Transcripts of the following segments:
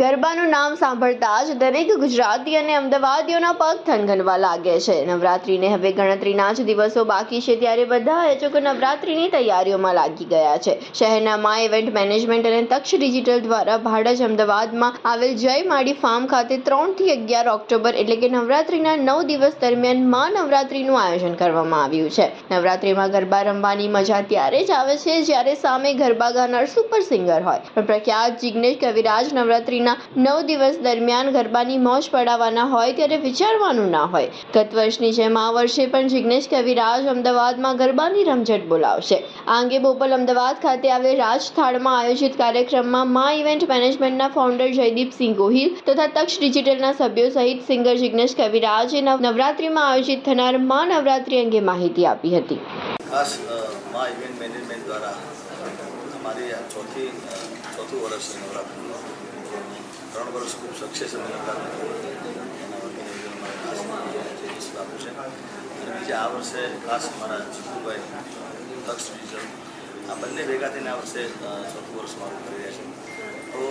ગરબાનું નામ સાંભળતા જ દરેક ગુજરાતી અને અમદાવાદીઓના પગ થનગનવા લાગે છે। નવરાત્રીને હવે ગણતરીના જ દિવસો બાકી છે, ત્યારે બધા આયોજકો નવરાત્રીની તૈયારીઓમાં લાગી ગયા છે। શહેરના મા ઇવેન્ટ મેનેજમેન્ટ અને તક્ષ ડિજિટલ દ્વારા ભાડજ અમદાવાદમાં આવેલ જય માડી ફાર્મ ખાતે 3 થી 11 ઓક્ટોબર એટલે કે નવરાત્રીના 9 દિવસ દરમિયાન મા નવરાત્રીનું આયોજન કરવામાં આવ્યું છે। નવરાત્રીમાં ગરબા રમવાની મજા ત્યારે જ આવે છે જ્યારે સામે ગરબા ગાનાર સુપર સિંગર હોય, પણ પ્રખ્યાત જિગ્નેશ કવિરાજ નવરાત્રી 9 દિવસ દરમિયાન ગરબાની મોજ પડાવવાના હોય ત્યારે વિચારવાનું ના હોય। ગત વર્ષની જેમ આ વર્ષે પણ જિગ્નેશ કવિરાજ અમદાવાદમાં ગરબાની રમઝટ બોલાવશે। આ અંગે બોપલ અમદાવાદ ખાતે આવેલ રાજથાળમાં આયોજિત કાર્યક્રમમાં મા ઇવેન્ટ મેનેજમેન્ટના ફાઉન્ડર જયદીપસિંહ ગોહિલ તથા તક્ષ ડિજિટલના સભ્યો સહિત સિંગર જિગ્નેશ કવિરાજે નવરાત્રીમાં આયોજિત થનાર મા નવરાત્રી અંગે માહિતી આપી હતી। ખાસ મા ઇવેન્ટ મેનેજમેન્ટ દ્વારા हमारी ચોથું વર્ષ છે નવરાત્રિનું। 3 વર્ષ ખૂબ સક્સેસ અમે આપું છે અને બીજા આ વર્ષે ખાસ અમારા જીતુભાઈ તક્ષ ડિજિટલ આ બંને ભેગા થઈને આ વર્ષે ચોથું વર્ષ મારું કરી રહ્યા છે। તો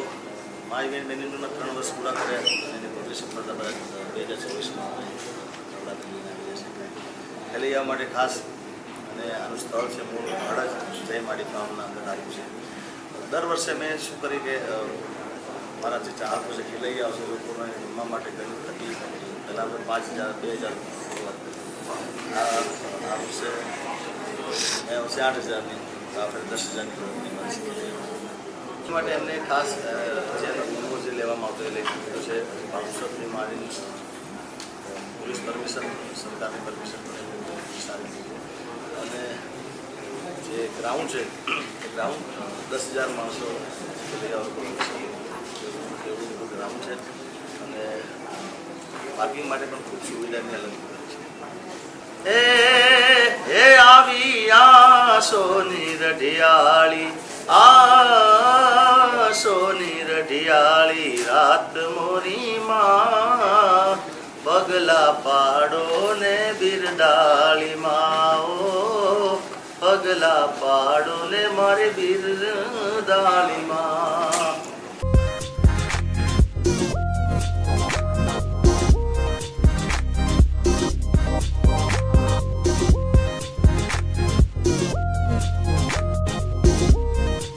મા ઇવેન્ટ મેનેજમેન્ટમાં 3 વર્ષ પૂરા કર્યા અને એની પ્રોગ્રેસ સફળતા 2024માં નવરાત્રિ લઈને આવી છે। ખેલૈયા માટે ખાસ અને આનું સ્થળ છે મૂળ ભાડજ જય માડી ફાર્મના અંદર આવ્યું છે। દર વર્ષે મેં શું કરી કે મારા જે ચાહકો છે ખેલૈયા છે લોકોને રમવા માટે ઘણી તકલીફ પહેલાં અમે 5,000 2,000 આ વર્ષે 8,000ની આપણે 10,000ની માટે એમને ખાસ જે અનુભવ જે લેવામાં આવતો એ લઈ દીધો છે। બાબુસરની મારી પોલીસ પરમિશન સરકારની પરમિશન સારી અને જે ગ્રાઉન્ડ છે એ ગ્રાઉન્ડ 10,000 માણસો એવું ગ્રાઉન્ડ છે અને પાર્કિંગ માટે પણ ખૂબ સુવિધાની અલગ છે। એ આવી આસોની રઢિયાળી રાત મોરી માં પગલા પાડો ને બિરદાળી માં પગલા પાડો ને મારી બિરદાળી માં।